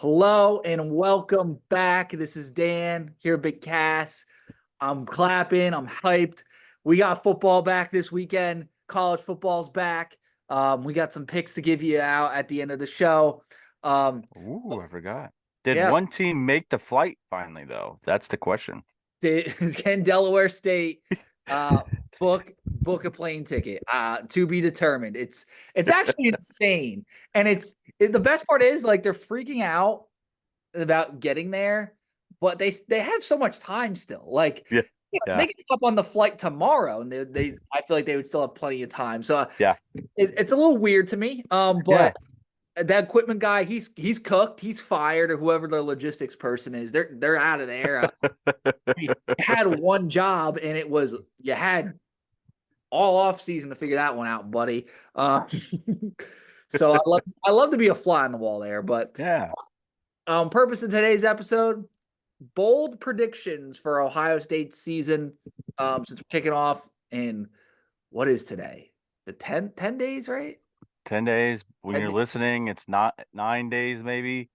Hello and welcome back. This is Dan here, Big Cass. I'm clapping. I'm hyped. We got football back this weekend. College football's back. We got some picks to give you out at the end of the show. Um, Ooh, I forgot. Did yeah, one team make the flight finally, though? That's the question. can Delaware State uh, book a plane ticket? To be determined. It's actually insane, and the best part is like they're freaking out about getting there, but they have so much time still. Like, Yeah. they Yeah. can hop on the flight tomorrow, and they I feel like they would still have plenty of time. So Yeah. it's a little weird to me. Yeah. But that equipment guy, he's cooked, he's fired, or whoever the logistics person is, they're out of there. You had one job, and it was you had all off season to figure that one out, buddy. So I love to be a fly on the wall there, but Yeah. purpose of today's episode, bold predictions for Ohio State's season. Since we're kicking off in what is today? The 10 days, right? 10 days. When 10 you're days. listening, it's not 9 days, maybe.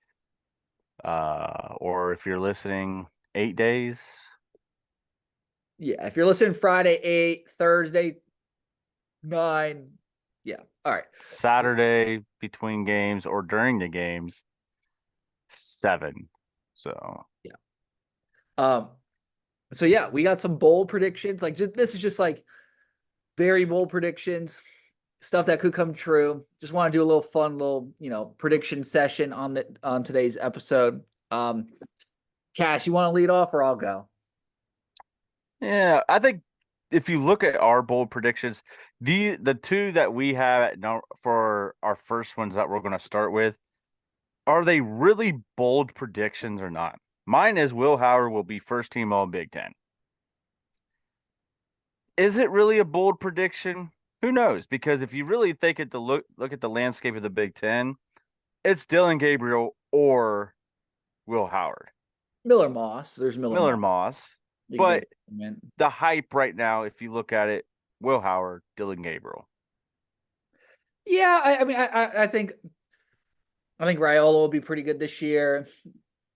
Or if you're listening, 8 days. Yeah. If you're listening Friday 8, Thursday 9. Yeah. All right. Saturday between games or during the games, 7. So, Yeah. Um, so yeah, we got some bold predictions. Like this is just like very bold predictions, stuff that could come true. Just want to do a little fun little, prediction session on today's episode. Cash, you want to lead off or I'll go? yeah, I think if you look at our bold predictions, the two that we have for our first ones that we're going to start with, are they really bold predictions or not? Mine is Will Howard will be first team All Big Ten. Is it really a bold prediction? Who knows? Because if you really think at the look at the landscape of the Big Ten, it's Dylan Gabriel or Will Howard, Miller Moss. There's Miller Miller Moss. Moss. You can But get him in. the hype right now, if you look at it, Will Howard, Dylan Gabriel, Yeah, I think Raiola will be pretty good this year.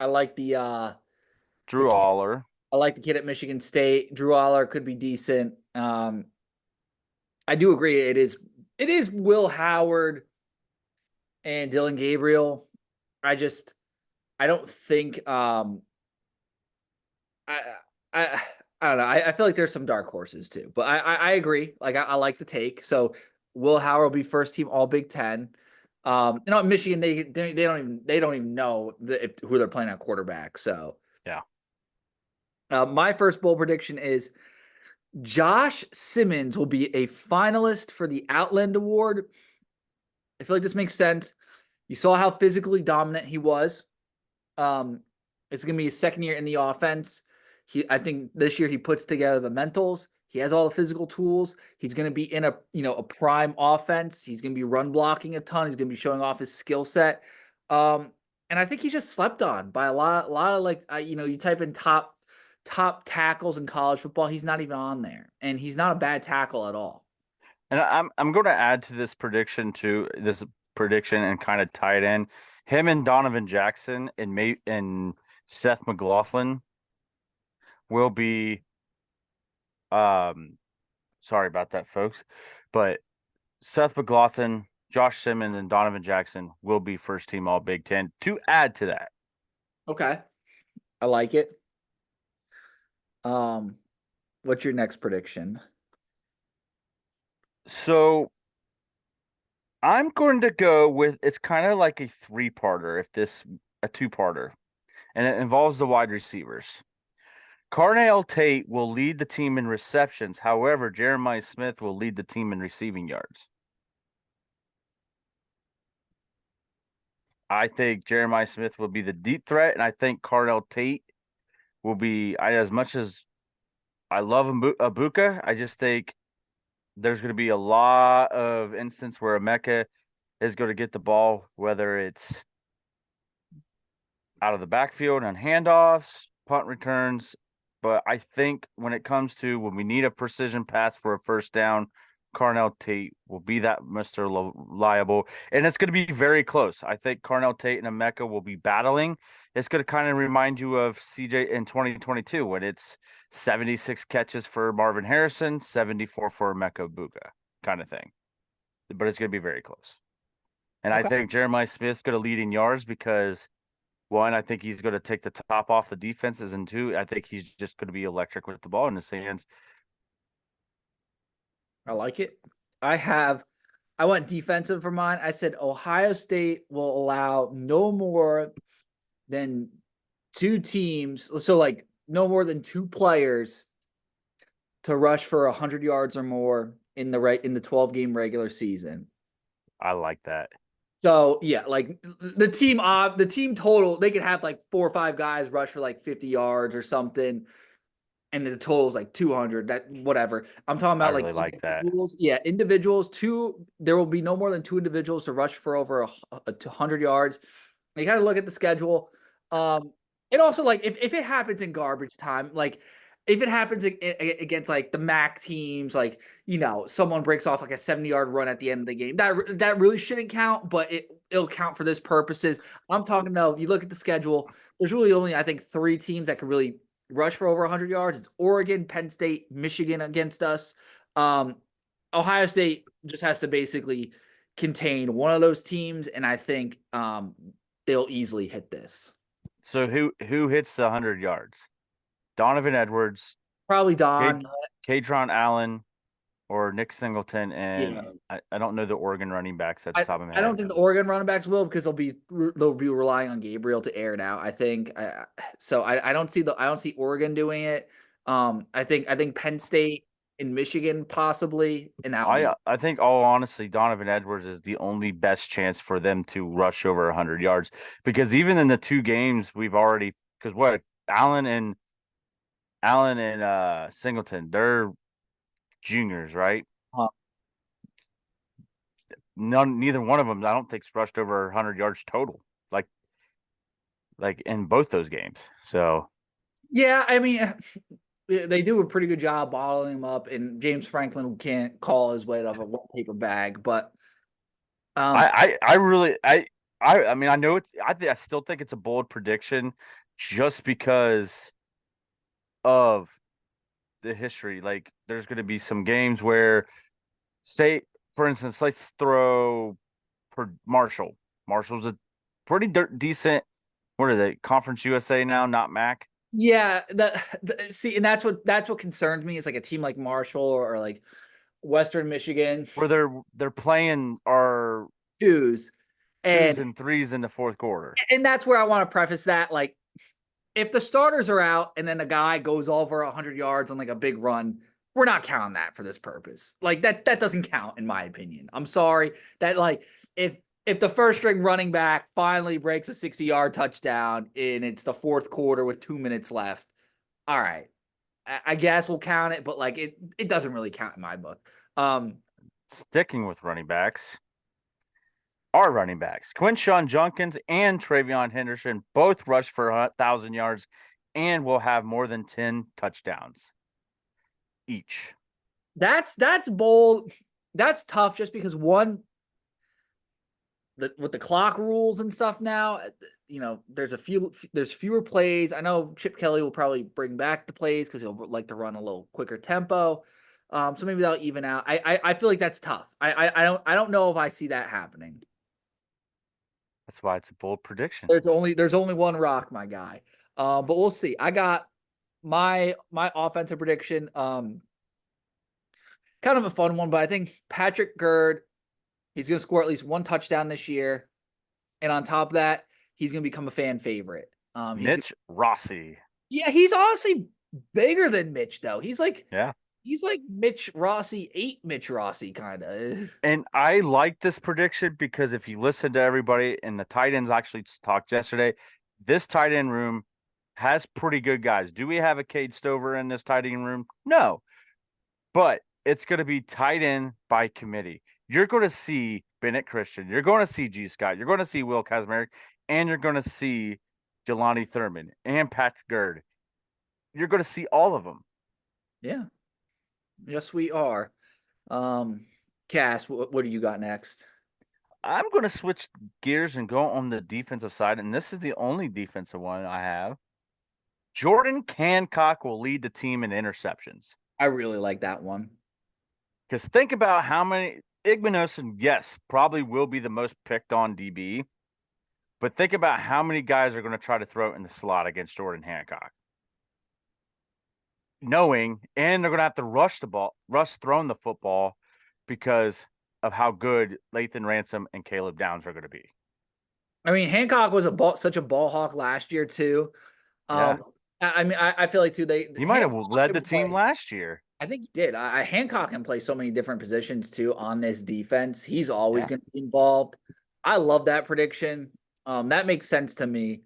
I like the Drew kid. Aller. I like the kid at Michigan State. Drew Aller could be decent. I do agree. It is Will Howard and Dylan Gabriel. I just I don't think I I I don't know. I feel like there's some dark horses too, but I agree. Like I like the take. So Will Howard will be first team All Big Ten. Michigan they don't even know who they're playing at quarterback. So Yeah. my first bold prediction is Josh Simmons will be a finalist for the Outland Award. I feel like this makes sense. You saw how physically dominant he was. Um, it's going to be his second year in the offense. I think this year he puts together the mentals. He has all the physical tools. He's going to be in a prime offense. He's going to be run blocking a ton. He's going to be showing off his skill set. And I think he's just slept on by a lot of like, you type in top tackles in college football. He's not even on there, and he's not a bad tackle at all. And I'm going to add to this prediction and kind of tie it in. Him and Donovan Jackson and Seth McLaughlin will be sorry about that, folks, but Seth McLaughlin, Josh Simmons, and Donovan Jackson will be first team All Big Ten. To add to that, Okay, I like it. Um, what's your next prediction? so I'm going to go with it's kind of like a three-parter, a two-parter, and it involves the wide receivers. Carnell Tate will lead the team in receptions. However, Jeremiah Smith will lead the team in receiving yards. I think Jeremiah Smith will be the deep threat, and I think Carnell Tate will be. As much as I love Abuka, I just think there's going to be a lot of instance where Emeka is going to get the ball, whether it's out of the backfield on handoffs, punt returns. But I think when it comes to when we need a precision pass for a first down, Carnell Tate will be that Mr. Reliable, and it's going to be very close. I think Carnell Tate and Emeka will be battling. It's going to kind of remind you of CJ in 2022 when it's 76 catches for Marvin Harrison, 74 for Emeka Egbuka kind of thing. But it's going to be very close. And I Okay. think Jeremiah Smith's going to lead in yards because one, I think he's going to take the top off the defenses, and two, I think he's just going to be electric with the ball in his hands. I like it. I went defensive for mine. I said Ohio State will allow no more than two teams. So like no more than two players to rush for 100 yards or more in the 12 game regular season. I like that. So yeah, like the team total, they could have like 4 or 5 guys rush for like 50 yards or something, and the total is like 200. That whatever. I'm talking I about like really like that. individuals. Yeah, individuals. There will be no more than two individuals to rush for over 100 yards. You got to look at the schedule. And also like if it happens in garbage time, like if it happens against like the MAC teams, like someone breaks off like a 70-yard run at the end of the game, that really shouldn't count, but it'll count for this purposes. I'm talking though, you look at the schedule. There's really only I think 3 teams that can really rush for over 100 yards. It's Oregon, Penn State, Michigan against us. Ohio State just has to basically contain one of those teams, and I think they'll easily hit this. So who hits the 100 yards? Donovan Edwards, Probably Don. Kadron Allen, or Nick Singleton, and Yeah. I don't know the Oregon running backs at the I, top of my I don't head. think the Oregon running backs will because they'll be relying on Gabriel to air it out. I think so. I don't see Oregon doing it. I think Penn State and Michigan possibly, and that'll be I think all honestly, Donovan Edwards is the only best chance for them to rush over 100 yards because even in the 2 games we've already because what Allen and Singleton, they're juniors, right? uh, Neither one of them I don't think's rushed over 100 yards total, like in both those games. So yeah. I mean, they do a pretty good job bottling them up, and James Franklin can't call his weight off a paper bag, but um, I really I mean I know I still think it's a bold prediction just because of the history. Like there's going to be some games where, say for instance, let's throw for Marshall. Marshall's a pretty decent. What are they? Conference USA now, not MAC. yeah, see, and that's what concerns me is like a team like Marshall or like Western Michigan Where they're playing our twos, twos and and threes in the fourth quarter. that's where I want to preface that like if the starters are out and then a guy goes over 100 yards on like a big run, we're not counting that for this purpose. Like that doesn't count in my opinion. I'm sorry that like if the first string running back finally breaks a 60-yard touchdown and it's the fourth quarter with 2 minutes left, all right, I guess we'll count it, but like it doesn't really count in my book. Sticking with running backs, our running backs, Quinshawn Junkins and Travion Henderson, both rushed for 1,000 yards and will have more than 10 touchdowns each. That's bold. That's tough just because with the clock rules and stuff now, there's fewer plays. I know Chip Kelly will probably bring back the plays because he'll like to run a little quicker tempo. So maybe that'll even out. I feel like that's tough. I don't know if I see that happening. That's why it's a bold prediction. There's only one rock, my guy. But we'll see. I got my offensive prediction. Kind of a fun one, but I think Patrick Gurd, he's going to score at least one touchdown this year, and on top of that, he's going to become a fan favorite. Mitch Rossi. Yeah, he's honestly bigger than Mitch though. He's like Yeah. Mitch Rossi, 8 Mitch Rossi kind of. And I like this prediction because if you listen to everybody and the tight ends actually talked yesterday, this tight end room has pretty good guys. Do we have a Cade Stover in this tight end room? No. But it's going to be tight end by committee. You're going to see Bennett Christian. You're going to see G. Scott. You're going to see Will Kazmarek. And you're going to see Jelani Thurman and Patrick Gurd. You're going to see all of them. Yeah. Yes, we are. Cass, what do you got next? I'm going to switch gears and go on the defensive side, and this is the only defensive one I have. Jordan Hancock will lead the team in interceptions. I really like that one. Because think about how many Igmanosin, yes, probably will be the most picked on DB, but think about how many guys are going to try to throw it in the slot against Jordan Hancock. Knowing, and they're going to have to rush throwing the football because of how good Lathan Ransom and Caleb Downs are going to be. I mean, Hancock was such a ball hawk last year too. Yeah. I mean, I feel like too. He might have Hancock led the can team play. last year. I think he did. Hancock can play so many different positions too on this defense. He's always Yeah. going to be involved. I love that prediction. That makes sense to me.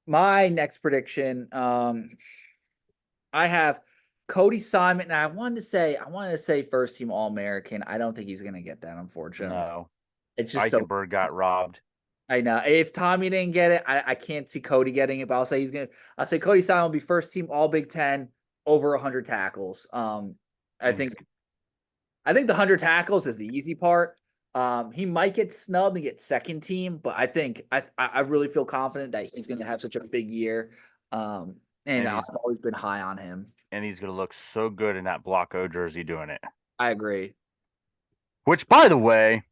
My next prediction, I have Cody Simon, and I wanted to say first team All American. I don't think he's going to get that, unfortunately. No. It's just so. Eichenberg got robbed. I know if Tommy didn't get it, I can't see Cody getting it. But I'll say Cody Simon will be first team All Big Ten, over 100 tackles. I think the 100 tackles is the easy part. He might get snubbed and get second team, but I really feel confident that he's going to have such a big year. And I've always been high on him. And he's going to look so good in that Block O jersey doing it. I agree. Which, by the way,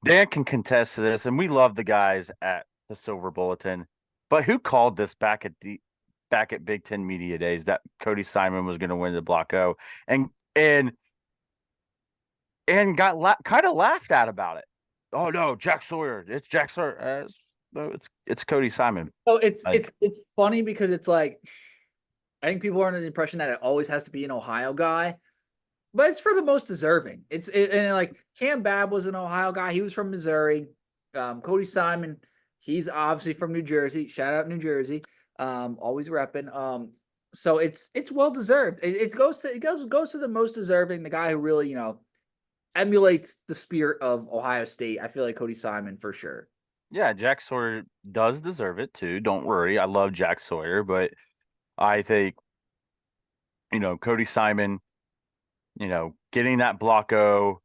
Dan can contest to this, and we love the guys at the Silver Bulletin. But who called this back at Big Ten Media Days that Cody Simon was going to win the Block O, and got kind of laughed at about it. Oh no, Jack Sawyer! It's Jack Sawyer. No, it's Cody Simon. So it's funny because it's like I think people are under the impression that it always has to be an Ohio guy. But it's for the most deserving. And like Cam Babb was an Ohio guy. He was from Missouri. Cody Simon, he's obviously from New Jersey. Shout out New Jersey. Always repping. So it's well deserved. It goes to the most deserving, the guy who really, emulates the spirit of Ohio State. I feel like Cody Simon for sure. Yeah, Jack Sawyer does deserve it too. Don't worry. I love Jack Sawyer, but I think, Cody Simon, getting that Block O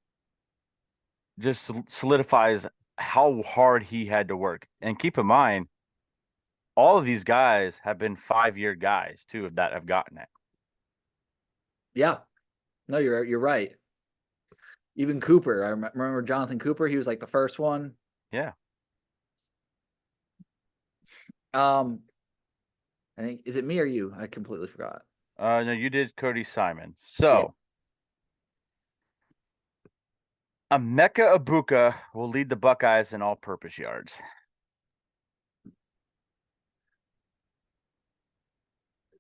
just solidifies how hard he had to work. And keep in mind, all of these guys have been 5-year guys too that have gotten it. Yeah, no, you're right. Even Cooper, I remember Jonathan Cooper. He was like the first one. Yeah. I think, is it me or you? I completely forgot. No, you did Cody Simon. So Emeka Egbuka will lead the Buckeyes in all-purpose yards.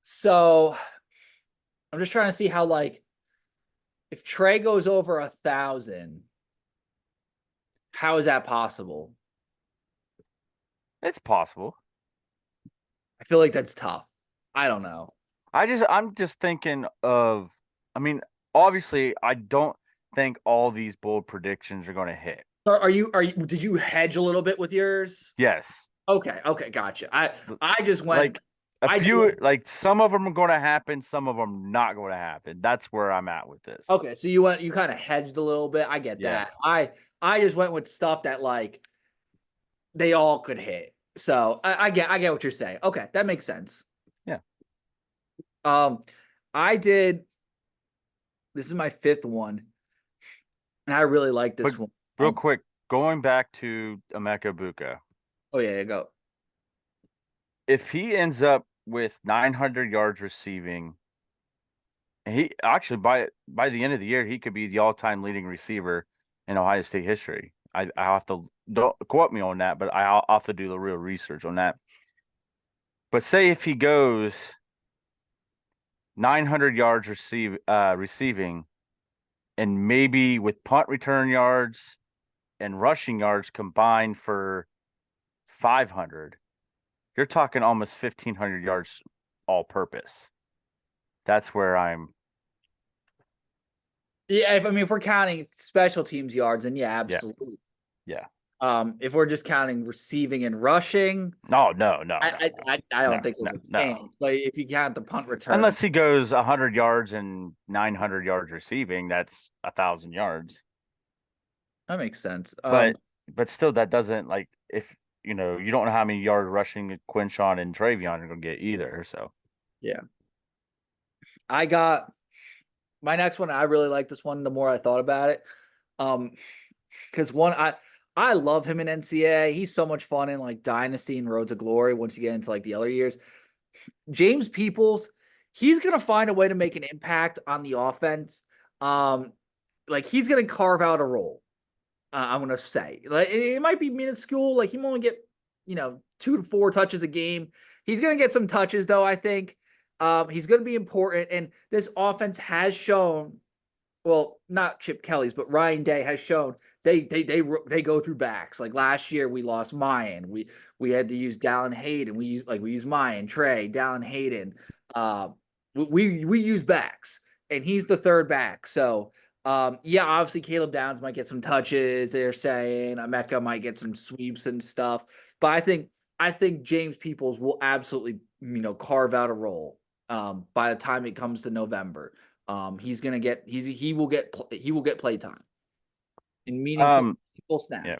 So I'm just trying to see how, like, if Trey goes over 1,000, how is that possible? It's possible. I feel like that's tough. I don't know. I'm just thinking of, I mean, obviously, I don't think all these bold predictions are going to hit. Did you hedge a little bit with yours? Yes. Okay, gotcha. I just went like some of them are going to happen, some of them not going to happen. That's where I'm at with this. Okay, so you kind of hedged a little bit. I get that. I just went with stuff that like they all could hit. So I get what you're saying. Okay, that makes sense. Yeah. I did. This is my 5th one, and I really like this one. Real quick, going back to Emeka Egbuka. Oh yeah, go. If he ends up with 900 yards receiving, he actually by the end of the year he could be the all-time leading receiver in Ohio State history. I have to, don't quote me on that, but I'll have to do the real research on that. But say if he goes 900 yards receiving, and maybe with punt return yards and rushing yards combined for 500, you're talking almost 1,500 yards all purpose. That's where I'm. Yeah, if we're counting special teams yards, then yeah, absolutely. Yeah. If we're just counting receiving and rushing, No, no, no, no, I no, don't think no, there's a no. chance. But if you count the punt return, Unless he goes 100 yards and 900 yards receiving, that's 1,000 yards. that makes sense. But still, that doesn't like if you don't know how many yards rushing Quinshawn and Travion are going to get either. So yeah, I got my next one. I really like this one. The more I thought about it, because one, I love him in NCAA. He's so much fun in like Dynasty and Road to Glory. Once you get into like the other years, James Peoples, he's gonna find a way to make an impact on the offense. Like he's gonna carve out a role. I'm gonna say like it might be minuscule. Like he won't get 2 to 4 touches a game. He's gonna get some touches though. I think he's gonna be important. And this offense has shown, well, not Chip Kelly's, but Ryan Day has shown they go through backs. Like last year, we lost Mayan. We had to use Dallin Hayden. We use Mayan, Trey, Dallin Hayden. Uh, we use backs, and he's the third back. So yeah, obviously Caleb Downs might get some touches. They're saying Emeka might get some sweeps and stuff, but I think James Peoples will absolutely carve out a role by the time it comes to November. He's gonna get he will get play time in meaningful snaps. yeah.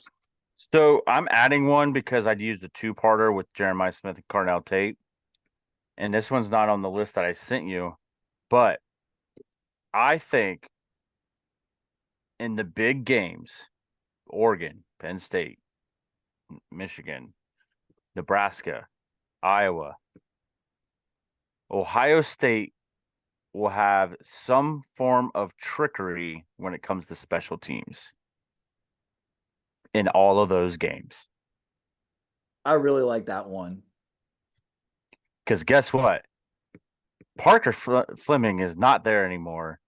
So I'm adding one because I'd used a two-parter with Jeremiah Smith and Carnell Tate, and this one's not on the list that I sent you, but I think in the big games, Oregon, Penn State, Michigan, Nebraska, Iowa, Ohio State will have some form of trickery when it comes to special teams in all of those games. I really like that one. Because guess what? Parker Fleming is not there anymore,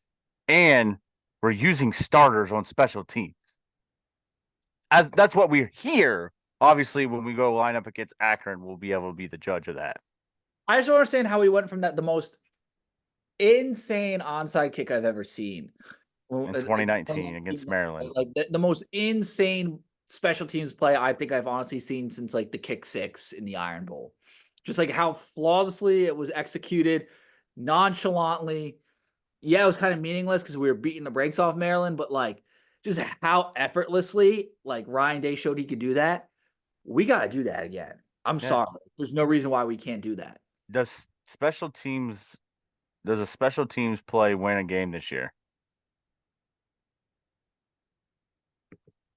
and we're using starters on special teams. As that's what we hear. Obviously, when we go line up against Akron, we'll be able to be the judge of that. I just don't understand how we went from the most insane onside kick I've ever seen In 2019 against Maryland. Like the most insane special teams play I think I've honestly seen since like the kick six in the Iron Bowl. Just like how flawlessly it was executed, nonchalantly. Yeah, it was kind of meaningless because we were beating the brakes off Maryland, but like just how effortlessly like Ryan Day showed he could do that. We got to do that again. I'm sorry. There's no reason why we can't do that. Does a special teams play win a game this year?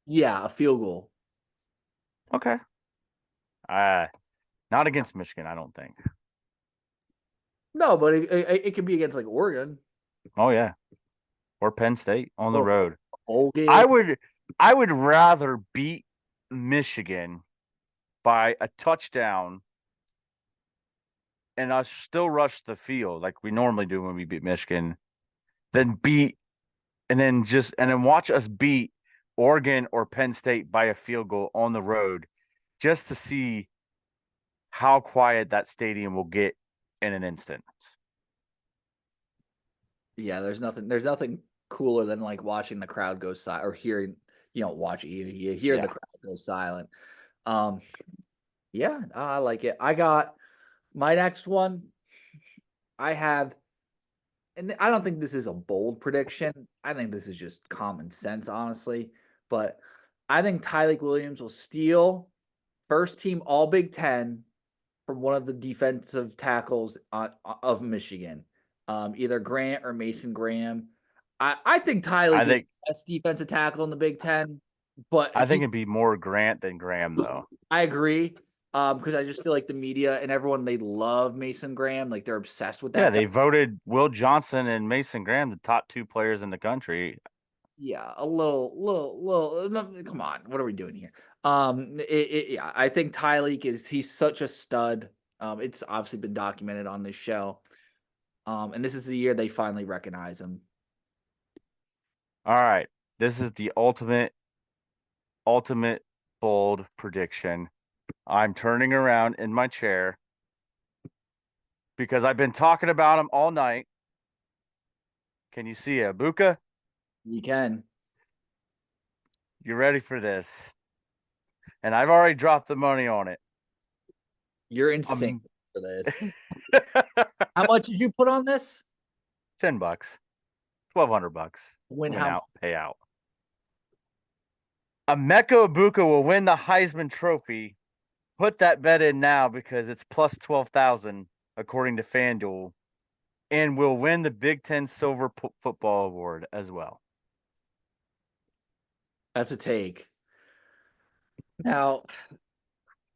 Yeah, a field goal. Okay. Not against Michigan, I don't think. No, but it could be against like Oregon. Oh yeah. Or Penn State on the road. I would rather beat Michigan by a touchdown and us still rush the field like we normally do when we beat Michigan than watch us beat Oregon or Penn State by a field goal on the road just to see how quiet that stadium will get in an instant. Yeah, there's nothing cooler than like watching the crowd go silent or hearing, watch it, you hear the crowd go silent. Yeah, I like it. I got my next one. I have, and I don't think this is a bold prediction. I think this is just common sense, honestly. But I think Tyleik Williams will steal first team All Big Ten from one of the defensive tackles of Michigan, either Grant or Mason Graham. I think Tyleik is the best defensive tackle in the Big Ten, but I think it'd be more Grant than Graham, though. I agree. Because I just feel like the media and everyone, they love Mason Graham. Like they're obsessed with that. Yeah, they voted Will Johnson and Mason Graham the top 2 players in the country. Yeah, a little. No, come on, what are we doing here? Yeah, I think Tyleik he's such a stud. It's obviously been documented on this show. And this is the year they finally recognize him. All right, this is the ultimate bold prediction. I'm turning around in my chair because I've been talking about him all night. Can you see Egbuka? You can. You ready for this? and I've already dropped the money on it. You're insane Um, for this. How much did you put on this? $10, $1,200. Win Win how out, much? pay out. Emeka Egbuka will win the Heisman Trophy. Put that bet in now because it's plus 12,000 according to FanDuel, and will win the Big Ten Silver Football Award as well. That's a take. Now,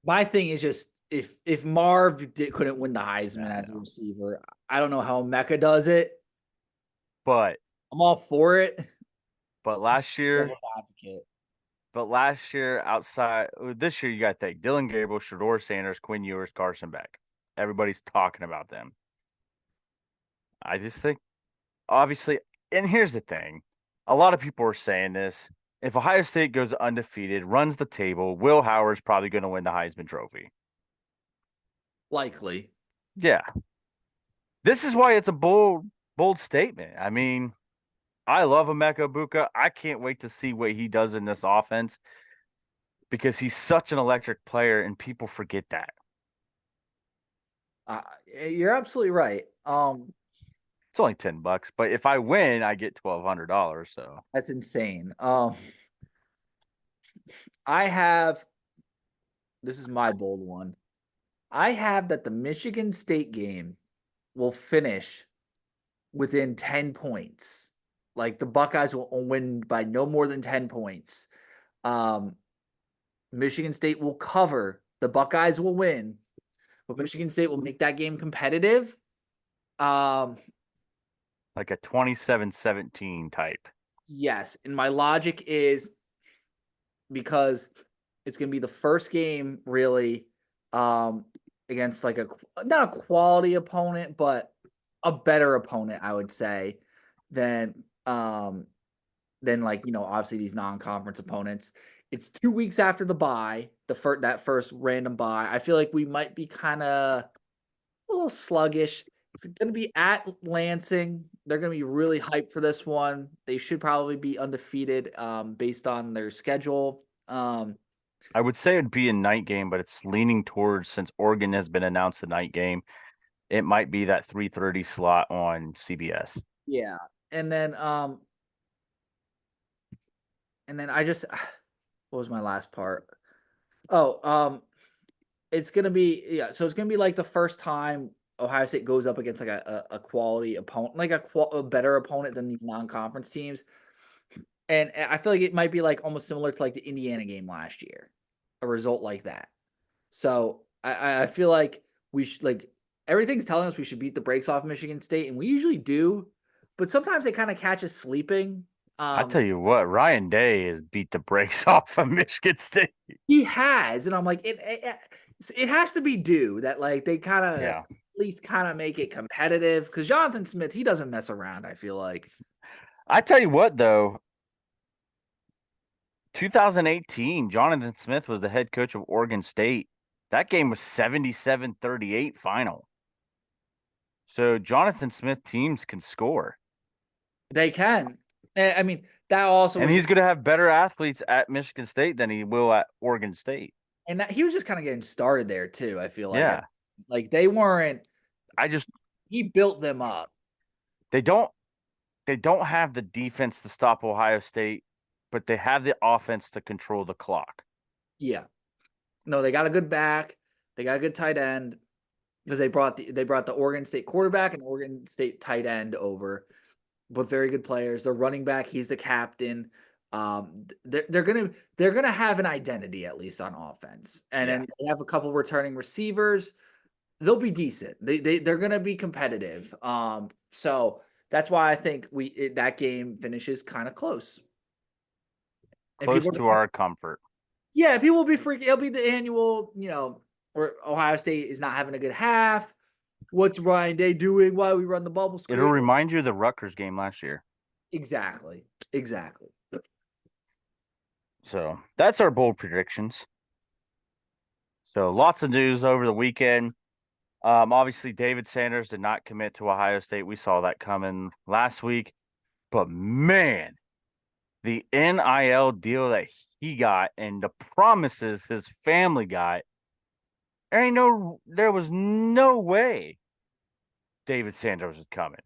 my thing is just if Marv couldn't win the Heisman as a receiver, I don't know how Mecca does it. But I'm all for it. but last year, Advocate. outside this year, you got to think Dylan Gabriel, Shador Sanders, Quinn Ewers, Carson Beck. Everybody's talking about them. I just think, obviously, and here's the thing: a lot of people are saying this. If Ohio State goes undefeated, runs the table, Will Howard's probably going to win the Heisman Trophy. Likely. Yeah, this is why it's a bold statement. I mean, I love Emeka Egbuka. I can't wait to see what he does in this offense because he's such an electric player, and people forget that. You're absolutely right. It's only $10, but if I win, I get $1,200. So That's insane. I have this is my bold one. I have that the Michigan State game will finish within 10 points. Like the Buckeyes will win by no more than 10 points. Michigan State will cover. The Buckeyes will win, but Michigan State will make that game competitive. like a 27-17 type. Yes, and my logic is because it's going to be the first game really against like not a quality opponent, but a better opponent, I would say, than like, obviously these non-conference opponents. It's 2 weeks after the bye, that first random bye. I feel like we might be kind of a little sluggish. It's going to be at Lansing. They're going to be really hyped for this one. They should probably be undefeated based on their schedule. I would say it'd be a night game, but it's leaning towards, since Oregon has been announced a night game, it might be that 3:30 slot on CBS. Yeah. And then I just what was my last part? Oh, it's gonna be so it's gonna be like the first time Ohio State goes up against like a quality opponent, like a better opponent than these non-conference teams. And I feel like it might be like almost similar to like the Indiana game last year, a result like that. So I feel like we should everything's telling us we should beat the brakes off Michigan State, and we usually do, but sometimes they kind of catch us sleeping. I tell you what, Ryan Day has beat the brakes off of Michigan State. He has, and I'm like, it has to be due that like they kind of Yeah. at least kind of make it competitive because Jonathan Smith, he doesn't mess around. I feel like. I tell you what, though, 2018, Jonathan Smith was the head coach of Oregon State. That game was 77-38 final. So Jonathan Smith teams can score. They can. I mean, that also And was he's going to have better athletes at Michigan State than he will at Oregon State. and that he was just kind of getting started there too. I feel like, Yeah. like they weren't. I He built them up. they don't have the defense to stop Ohio State, but they have the offense to control the clock. Yeah. No, they got a good back. They got a good tight end because they brought the Oregon State quarterback and Oregon State tight end over. Both very good players. Their running back, he's the captain. They're gonna have an identity at least on offense, and then they have a couple returning receivers. They'll be decent. They're gonna be competitive. So that's why I think that game finishes kind of close. Close to our comfort. Yeah, people will be freaking. It'll be the annual, where Ohio State is not having a good half. What's Ryan Day doing? Why we run the bubble screen? It'll remind you of the Rutgers game last year. Exactly. So that's our bold predictions. So lots of news over the weekend. Obviously, David Sanders did not commit to Ohio State. We saw that coming last week. But man, the NIL deal that he got and the promises his family got, there was no way David Sanders was coming.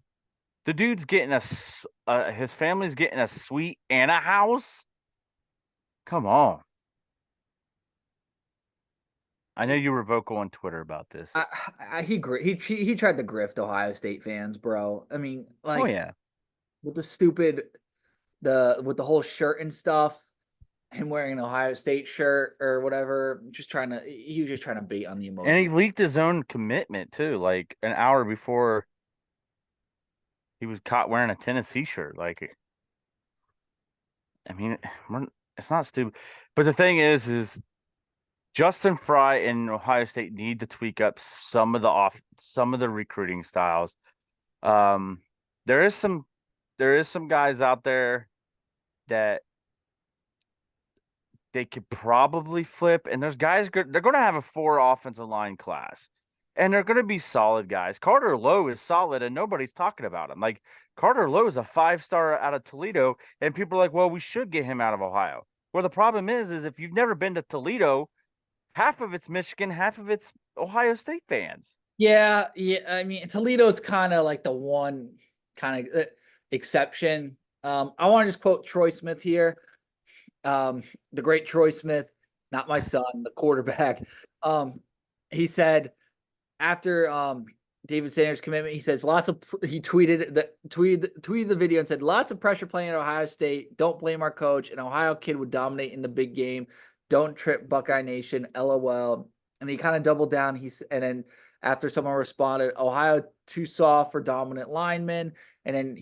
The dude's getting his family's getting a suite and a house. Come on. I know you were vocal on Twitter about this. He tried to grift Ohio State fans, bro. I mean, Oh like yeah. with with the whole shirt and stuff, him wearing an Ohio State shirt or whatever, he was just trying to bait on the And he emotion. leaked his own commitment too, like an hour before he was caught wearing a Tennessee shirt. Like, I mean, it's not stupid. But the thing is Justin Fry and Ohio State need to tweak up some of the recruiting styles. Um, there is some guys out there that they could probably flip, and there's guys they're going to have a 4 offensive line class, and they're going to be solid guys. Carter Lowe is solid, and nobody's talking about him. Like Carter Lowe is a 5-star out of Toledo, and people are like, "Well, we should get him out of Ohio." Well, the problem is if you've never been to Toledo, half of it's Michigan, half of it's Ohio State fans. Yeah, yeah. I mean, Toledo's kind of like the one kind of exception. I want to just quote Troy Smith here. The great Troy Smith, not my son, the quarterback. He said after David Sanders' commitment, he says he tweeted the video and said lots of pressure playing at Ohio State. Don't blame our coach. An Ohio kid would dominate in the big game. Don't trip Buckeye Nation. LOL. And he kind of doubled down. And then after someone responded, Ohio too soft for dominant linemen. And then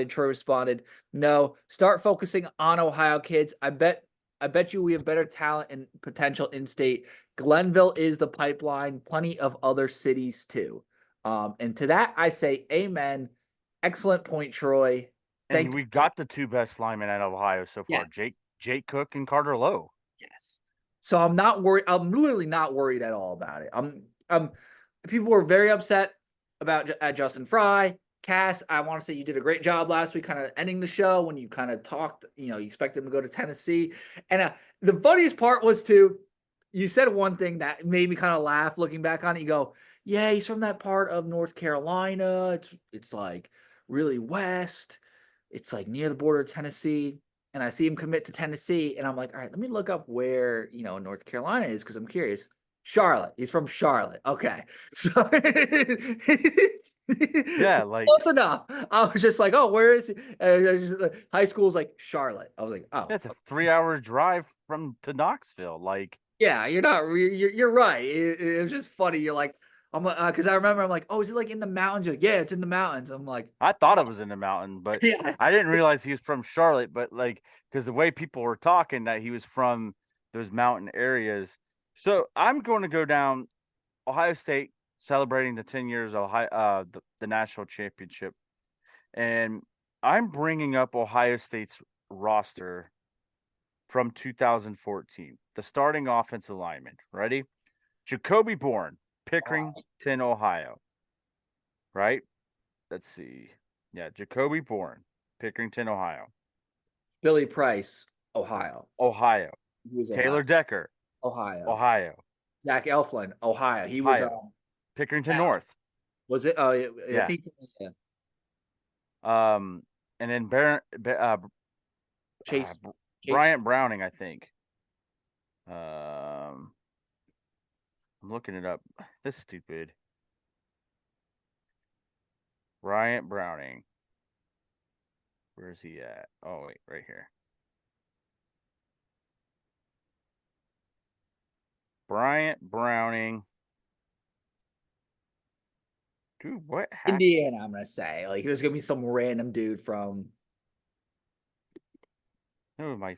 Troy responded, no, start focusing on Ohio kids. I bet you we have better talent and potential in state. Glenville is the pipeline, plenty of other cities too. And to that, I say amen. Excellent point, Troy. And we got the 2 best linemen out of Ohio so far, Yes. Jake Cook and Carter Lowe. Yes. So I'm not worried. I'm literally not worried at all about it. People were very upset about Justin Fry. Cass, I want to say you did a great job last week, kind of ending the show when you kind of talked, you expect him to go to Tennessee. And the funniest part was you said one thing that made me kind of laugh looking back on it. You go, yeah, he's from that part of North Carolina. It's like really west. It's like near the border of Tennessee. And I see him commit to Tennessee. And I'm like, all right, let me look up where, North Carolina is because I'm curious. Charlotte. He's from Charlotte. Okay. So Yeah, like close enough. I was just like, oh, where is he? High school's like Charlotte. I was like, oh, that's a 3-hour drive to Knoxville. Like, yeah, you're right. It was just funny. You're like, I'm like, because I remember I'm like, oh, is it like in the mountains? You're like, yeah, it's in the mountains. I'm like, I thought it was in the mountain, but yeah, I didn't realize he was from Charlotte. But like, because the way people were talking that he was from those mountain areas. So I'm going to go down Ohio State celebrating the 10 years of the national championship, and I'm bringing up Ohio State's roster from 2014. The starting offensive lineman. Ready? Jacoby Bourne, Pickerington, Ohio. Right? Let's see. Yeah, Jacoby Bourne, Pickerington, Ohio. Billy Price, Ohio. Ohio. Taylor Ohio. Decker, Ohio. Ohio. Zach Elflin, Ohio. He Ohio. was Pickerington North. Was it? Oh, yeah. I think, yeah. And then Chase Bryant Browning, I think. I'm looking it up. This is stupid. Bryant Browning. Where is he at? Oh, wait, right here. Bryant Browning. Dude, what happened? Indiana, I'm gonna say. Like he was gonna be some random dude from. No, my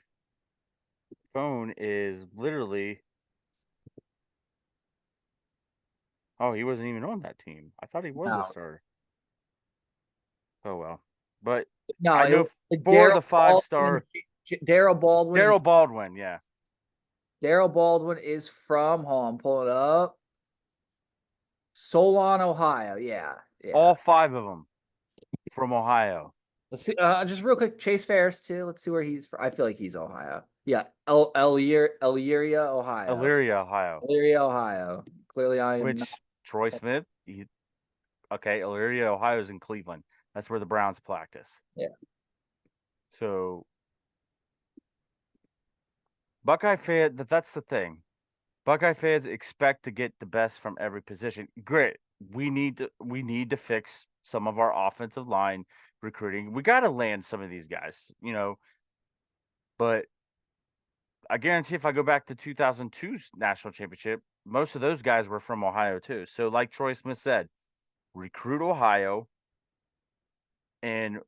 phone is literally. Oh, he wasn't even on that team. I thought he was a starter. Oh well, but no, I know for the 5-star. Daryl Baldwin. Daryl Baldwin, yeah. Daryl Baldwin is from. Hold on, pull it up. Solon, Ohio. Yeah. All 5 of them from Ohio. Let's see. Just real quick, Chase Ferris too. Let's see where he's from. I feel like he's Ohio. Yeah, Elyria, Ohio. Elyria, Ohio, Elyria, Ohio. Clearly, I am not. which Troy Smith, okay, Elyria, Ohio is in Cleveland. That's where the Browns practice. Yeah. So Buckeye fan, that's the thing. Buckeye fans expect to get the best from every position. Great. We need to fix some of our offensive line recruiting. We got to land some of these guys, but I guarantee if I go back to 2002's national championship, most of those guys were from Ohio too. So like Troy Smith said, recruit Ohio and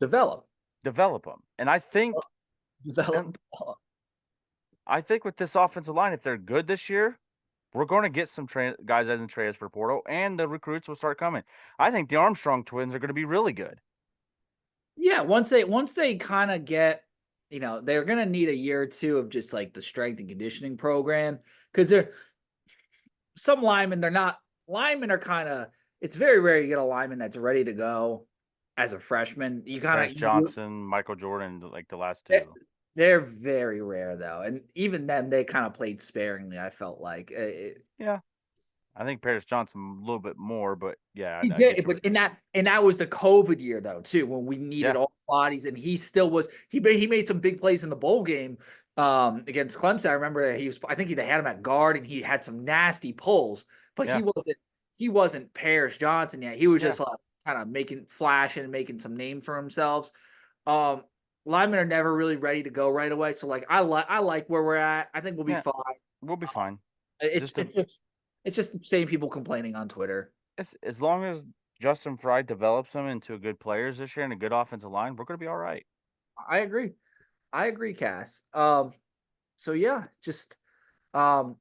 Develop. develop them. And I think and Develop. I think with this offensive line, if they're good this year, we're going to get some guys in the transfer portal, and the recruits will start coming. I think the Armstrong twins are going to be really good. Yeah, once they kind of get, they're gonna need a year or two of just like the strength and conditioning program because they're some linemen. They're not linemen are kind of. It's very rare you get a lineman that's ready to go as a freshman. You Paris kind of Johnson, Michael Jordan, like the last they're, two. they're very rare though, and even them they kind of played sparingly. I felt like Yeah, I think Paris Johnson a little bit more, but yeah, he I get did, you. but in that was the COVID year though too, when we needed Yeah, all bodies, and he still was. He made some big plays in the bowl game against Clemson. I remember he was. I think they had him at guard, and he had some nasty pulls, but yeah, he wasn't Paris Johnson yet. He was yeah, just like kind of making flashing and making some name for himself. Um, Linemen are never really ready to go right away, so like I like where we're at. I think we'll be yeah. fine. We'll be fine. It's Just to, it's just it's just the same people complaining on Twitter. as long as Justin Fry develops them into good players this year and a good offensive line, we're going to be all right. I agree. I agree, Cass. So yeah, just um,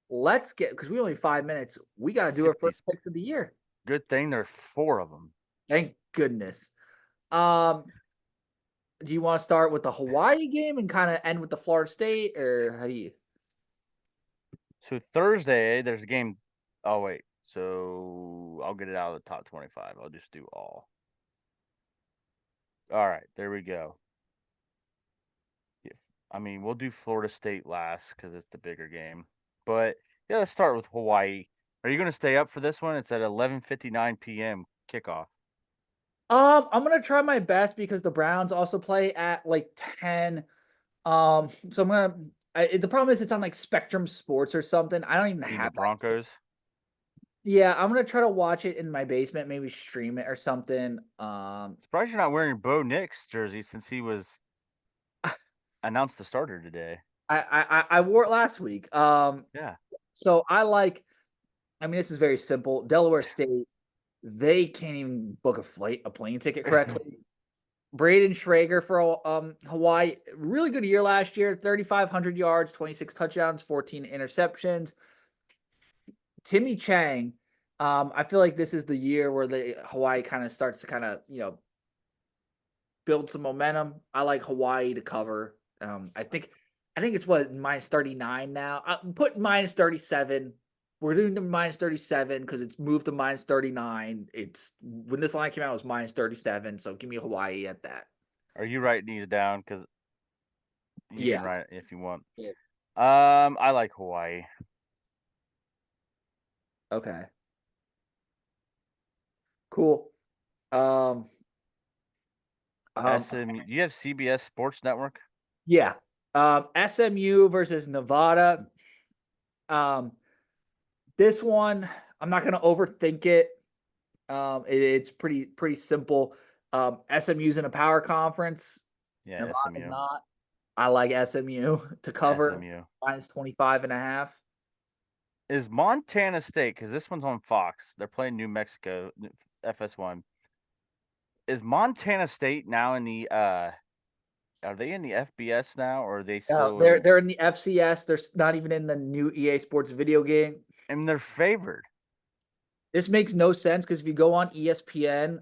let's get because we only 5 minutes. We got to Let's do our get first these. picks of the year. Good thing there's four of them. Thank goodness. Um, do you want to start with the Hawaii game and kind of end with the Florida State, or how do you? So Thursday, there's a game. Oh wait, so I'll get it out of the top 25. I'll just do all. All right, there we go. If I mean, we'll do Florida State last because it's the bigger game. But yeah, let's start with Hawaii. Are you going to stay up for this one? It's at 11:59 p.m. kickoff. I'm gonna try my best because the Browns also play at like 10. So I'm gonna. The problem is it's on like Spectrum Sports or something. I don't even You mean the have that. Broncos? Yeah, I'm gonna try to watch it in my basement, maybe stream it or something. Surprised you're not wearing Bo Nix jersey since he was announced the starter today. I wore it last week. Yeah. So I like. I mean, this is very simple. Delaware State, they can't even book a plane ticket correctly. Braden Schrager for Hawaii, really good year last year. 3,500 yards, 26 touchdowns, 14 interceptions. Timmy Chang, I feel like this is the year where the Hawaii kind of starts to kind of build some momentum. I like Hawaii to cover. I think it's what minus 39 now. Put minus 37. We're doing the minus 37 because it's moved to minus 39. It's when this line came out it was minus 37. So give me Hawaii at that. Are you writing these down? Because you can Yeah. write it if you want. Yeah. I like Hawaii. Okay. Cool. Um, SMU. Do you have CBS Sports Network? yeah. SMU versus Nevada. Um, this one, I'm not gonna overthink it. It's pretty simple. SMU's in a power conference. Yeah, Nevada's SMU. not. I like SMU to cover SMU. minus 25.5. Is Montana State, because this one's on Fox. They're playing New Mexico, FS1. Is Montana State now in the are they in the FBS now, or are they still They're in they're in the FCS. They're not even in the new EA Sports video game. and they're favored? This makes no sense because if you go on ESPN,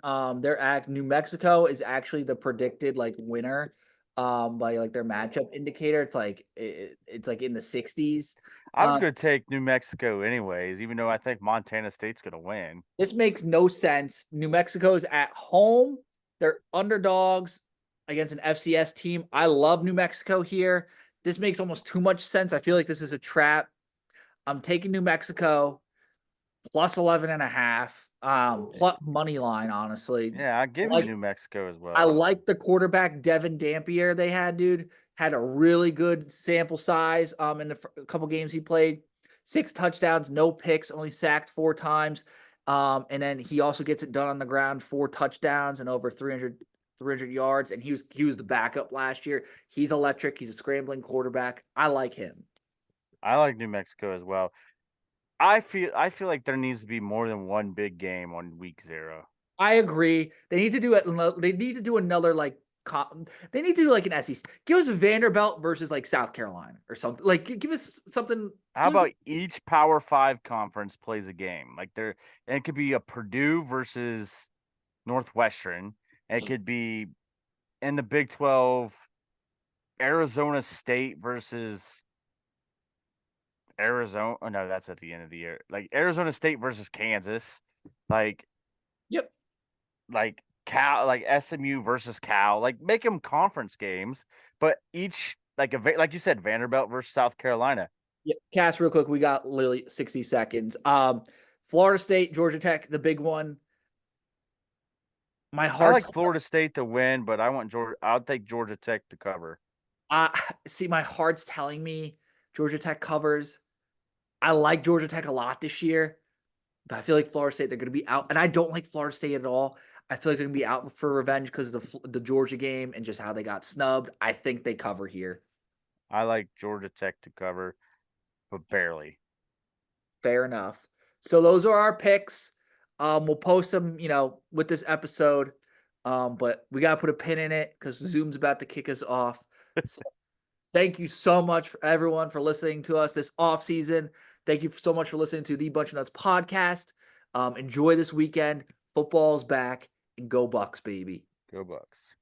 New Mexico is actually the predicted like winner by like their matchup indicator. It's like in the 60s. I was gonna take New Mexico anyways, even though I think Montana State's gonna win. This makes no sense. New Mexico is at home. They're underdogs. against an FCS team. I love New Mexico here. This makes almost too much sense. I feel like this is a trap. I'm taking New Mexico plus 11.5. Plus money line, honestly. Yeah, I give you Like New Mexico as I well. like the quarterback Devin Dampier they had, dude. Had a really good sample size in the couple games he played. 6 touchdowns, no picks, only sacked 4 times. And then he also gets it done on the ground, 4 touchdowns and over 300 yards. And he was the backup last year. He's electric. He's a scrambling quarterback. I like him. I like New Mexico as well. I feel like there needs to be more than one big game on week 0. I agree. They need to do it. They need to do another like. They need to do like an SEC. Give us Vanderbilt versus like South Carolina or something. Like give us something. How about each Power 5 conference plays a game? Like there, and it could be a Purdue versus Northwestern. And it could be in the Big 12, Arizona State versus Arizona. Oh, no, that's at the end of the year. Like Arizona State versus Kansas. Like Yep. like Cal, like SMU versus Cal. Like make them conference games, but each like you said, Vanderbilt versus South Carolina. Yeah. Cass, real quick. We got literally 60 seconds. Florida State, Georgia Tech, the big one. My I heart's like Florida State to win, but I want Georgia. I'll take Georgia Tech to cover. uh see, my heart's telling me Georgia Tech covers. I like Georgia Tech a lot this year. But I feel like Florida State, they're going to be out. And I don't like Florida State at all. I feel like they're going to be out for revenge because of the Georgia game and just how they got snubbed. I think they cover here. I like Georgia Tech to cover, but barely. Fair enough. So those are our picks. We'll post them, with this episode. But we got to put a pin in it because Zoom's about to kick us off. So thank you so much for everyone for listening to us this off season. Thank you so much for listening to the Bunch of Nuts podcast. Enjoy this weekend. Football's back and go Bucks, baby. Go Bucks.